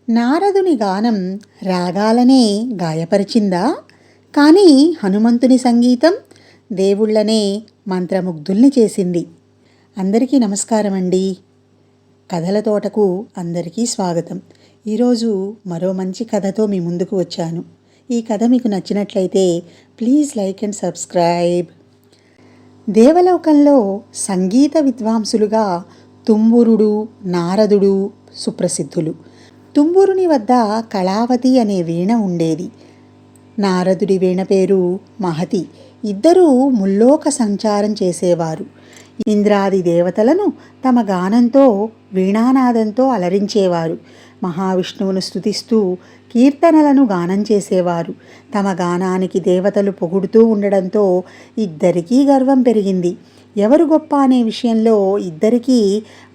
నారదుని గానం రాగాలనే గాయపరిచిందా? కానీ హనుమంతుని సంగీతం దేవుళ్ళనే మంత్రముగ్ధుల్ని చేసింది. అందరికీ నమస్కారం అండి. కథల తోటకు అందరికీ స్వాగతం. ఈరోజు మరో మంచి కథతో మీ ముందుకు వచ్చాను. ఈ కథ మీకు నచ్చినట్లయితే ప్లీజ్ లైక్ అండ్ సబ్స్క్రైబ్. దేవలోకంలో సంగీత విద్వాంసులుగా తుంబురుడు, నారదుడు సుప్రసిద్ధులు. తుంబురుని వద్ద కళావతి అనే వీణ ఉండేది. నారదుడి వీణ పేరు మహతి. ఇద్దరూ ముల్లోక సంచారం చేసేవారు. ఇంద్రాది దేవతలను తమ గానంతో, వీణానాదంతో అలరించేవారు. మహావిష్ణువును స్తుతిస్తూ కీర్తనలను గానం చేసేవారు. తమ గానానికి దేవతలు పొగుడుతూ ఉండడంతో ఇద్దరికీ గర్వం పెరిగింది. ఎవరు గొప్ప అనే విషయంలో ఇద్దరికీ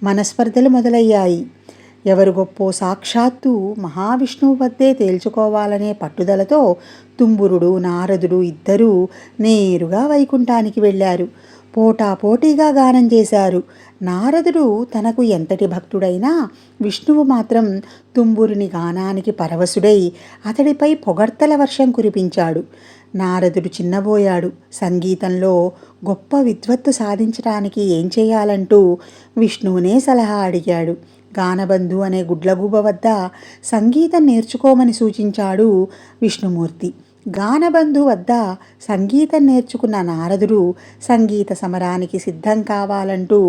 మనస్పర్ధలు మొదలయ్యాయి. ఎవరు గొప్పో సాక్షాత్తు మహావిష్ణువు వద్దే తేల్చుకోవాలనే పట్టుదలతో తుంబురుడు, నారదుడు ఇద్దరూ నేరుగా వైకుంఠానికి వెళ్ళారు. పోటాపోటీగా గానం చేశారు. నారదుడు తనకు ఎంతటి భక్తుడైనా విష్ణువు మాత్రం తుంబురుని గానానికి పరవశుడై అతడిపై పొగడ్తల వర్షం కురిపించాడు. నారదుడు చిన్నబోయాడు. సంగీతంలో గొప్ప విద్వత్తు సాధించడానికి ఏం చేయాలంటూ విష్ణువునే సలహా అడిగాడు. గానబంధు అనే గుడ్లగూబ వద్ద సంగీతం నేర్చుకోమని సూచించాడు విష్ణుమూర్తి. గానబంధు వద్ద సంగీతం నేర్చుకున్న నారదుడు సంగీత సమరానికి సిద్ధం కావాలంటూ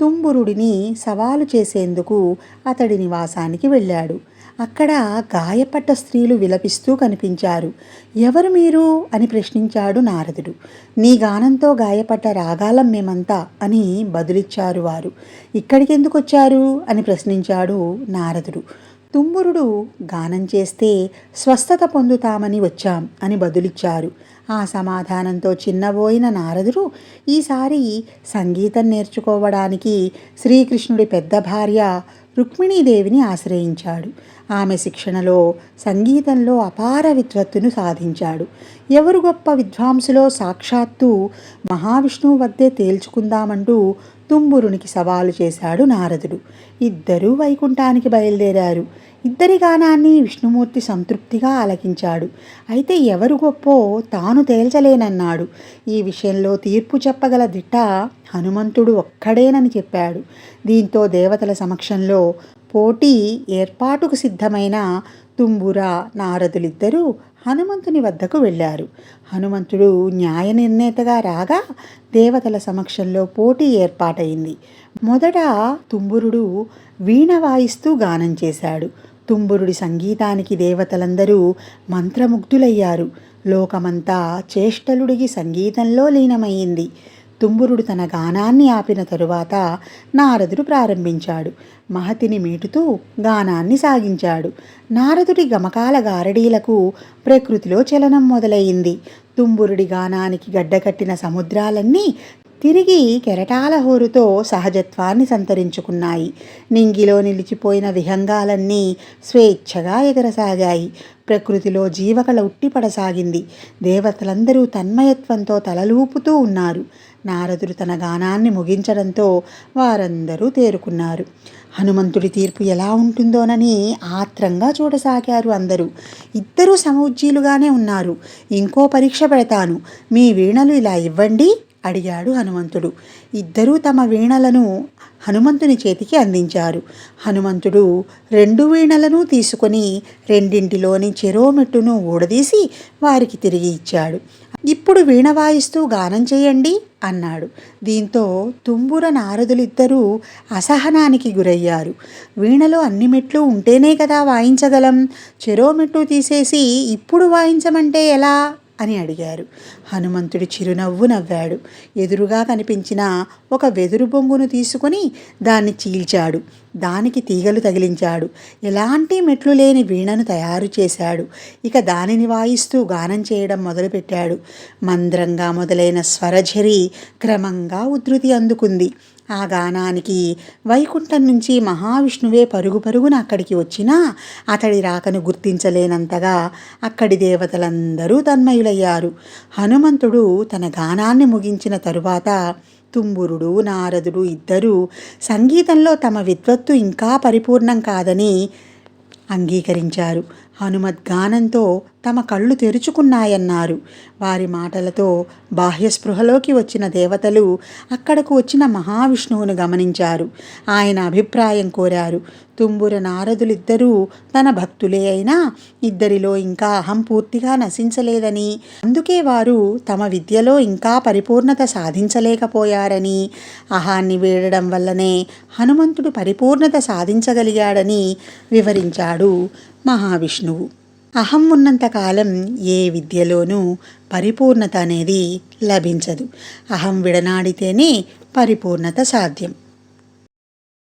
తుంబురుడిని సవాలు చేసేందుకు అతడి నివాసానికి వెళ్ళాడు. అక్కడ గాయపడ్డ స్త్రీలు విలపిస్తూ కనిపించారు. ఎవరు మీరు అని ప్రశ్నించాడు నారదుడు. నీ గానంతో గాయపడ్డ రాగాలం మేమంతా అని బదులిచ్చారు వారు. ఇక్కడికెందుకు వచ్చారు అని ప్రశ్నించాడు నారదుడు. తుంబురుడు గానం చేస్తే స్వస్థత పొందుతామని వచ్చాం అని బదులిచ్చారు. ఆ సమాధానంతో చిన్నబోయిన నారదుడు ఈసారి సంగీతం నేర్చుకోవడానికి శ్రీకృష్ణుడి పెద్ద భార్య రుక్మిణీదేవిని ఆశ్రయించాడు. ఆమె శిక్షణలో సంగీతంలో అపార విద్వత్తును సాధించాడు. ఎవరు గొప్ప విద్వాంసులో సాక్షాత్తు మహావిష్ణువు వద్దే తేల్చుకుందామంటూ తుంబురునికి సవాలు చేశాడు నారదుడు. ఇద్దరూ వైకుంఠానికి బయలుదేరారు. ఇద్దరి గానాన్ని విష్ణుమూర్తి సంతృప్తిగా ఆలకించాడు. అయితే ఎవరు గొప్పో తాను తేల్చలేనన్నాడు. ఈ విషయంలో తీర్పు చెప్పగల దిట్ట హనుమంతుడు ఒక్కడేనని చెప్పాడు. దీంతో దేవతల సమక్షంలో పోటీ ఏర్పాటుకు సిద్ధమైన తుంబుర, నారదులిద్దరూ హనుమంతుని వద్దకు వెళ్ళారు. హనుమంతుడు న్యాయ నిర్ణేతగా రాగా దేవతల సమక్షంలో పోటీ ఏర్పాటైంది. మొదట తుంబురుడు వీణ వాయిస్తూ గానం చేశాడు. తుంబురుడి సంగీతానికి దేవతలందరూ మంత్రముగ్ధులయ్యారు. లోకమంతా చేష్టలుడిగి సంగీతంలో లీనమయ్యింది. తుంబురుడు తన గానాన్ని ఆపిన తరువాత నారదుడు ప్రారంభించాడు. మహతిని మీటుతూ గానాన్ని సాగించాడు. నారదుడి గమకాల గారడీలకు ప్రకృతిలో చలనం మొదలయ్యింది. తుంబురుడి గానానికి గడ్డకట్టిన సముద్రాలన్నీ తిరిగి కెరటాల హోరుతో సహజత్వాన్ని సంతరించుకున్నాయి. నింగిలో నిలిచిపోయిన విహంగాలన్నీ స్వేచ్ఛగా ఎగరసాగాయి. ప్రకృతిలో జీవకళ ఉట్టిపడసాగింది. దేవతలందరూ తన్మయత్వంతో తలలూపుతూ ఉన్నారు. నారదుడు తన గానాన్ని ముగించడంతో వారందరూ తేరుకున్నారు. హనుమంతుడి తీర్పు ఎలా ఉంటుందోనని ఆత్రంగా చూడసాగారు అందరూ. ఇద్దరూ సమఉజ్జీలుగానే ఉన్నారు. ఇంకో పరీక్ష పెడతాను, మీ వీణలు ఇలా ఇవ్వండి అడిగాడు హనుమంతుడు. ఇద్దరూ తమ వీణలను హనుమంతుని చేతికి అందించారు. హనుమంతుడు 2 వీణలను తీసుకొని రెండింటిలోని చెరో మెట్టును ఊడదీసి వారికి తిరిగి ఇచ్చాడు. ఇప్పుడు వీణ వాయిస్తూ గానం చేయండి అన్నాడు. దీంతో తుంబుర, నారదులిద్దరూ అసహనానికి గురయ్యారు. వీణలో అన్ని మెట్లు ఉంటేనే కదా వాయించగలం, చెరో మెట్టు తీసేసి ఇప్పుడు వాయించమంటే ఎలా అని అడిగారు. హనుమంతుడు చిరునవ్వు నవ్వాడు. ఎదురుగా కనిపించిన ఒక వెదురు బొంగును తీసుకుని దాన్ని చీల్చాడు. దానికి తీగలు తగిలించాడు. ఎలాంటి మెట్లు లేని వీణను తయారు చేశాడు. ఇక దానిని వాయిస్తూ గానం చేయడం మొదలుపెట్టాడు. మంద్రంగా మొదలైన స్వరఝరి క్రమంగా ఉధృతి అందుకుంది. ఆ గానానికి వైకుంఠం నుంచి మహావిష్ణువే పరుగు పరుగున అక్కడికి వచ్చినా అతడి రాకను గుర్తించలేనంతగా అక్కడి దేవతలందరూ తన్మయులయ్యారు. హనుమంతుడు తన గానాన్ని ముగించిన తరువాత తుంబురుడు, నారదుడు ఇద్దరూ సంగీతంలో తమ విద్వత్తు ఇంకా పరిపూర్ణం కాదని అంగీకరించారు. హనుమద్గానంతో తమ కళ్ళు తెరుచుకున్నాయన్నారు. వారి మాటలతో బాహ్యస్పృహలోకి వచ్చిన దేవతలు అక్కడకు వచ్చిన మహావిష్ణువును గమనించారు. ఆయన అభిప్రాయం కోరారు. తుంబుర నారదులిద్దరూ తన భక్తులే అయినా ఇద్దరిలో ఇంకా అహం పూర్తిగా నశించలేదని, అందుకే వారు తమ విద్యలో ఇంకా పరిపూర్ణత సాధించలేకపోయారని, అహాన్ని వీడడం వల్లనే హనుమంతుడు పరిపూర్ణత సాధించగలిగాడని వివరించాడు మహావిష్ణువు. అహం ఉన్నంతకాలం ఏ విద్యలోనూ పరిపూర్ణత అనేది లభించదు. అహం విడనాడితేనే పరిపూర్ణత సాధ్యం.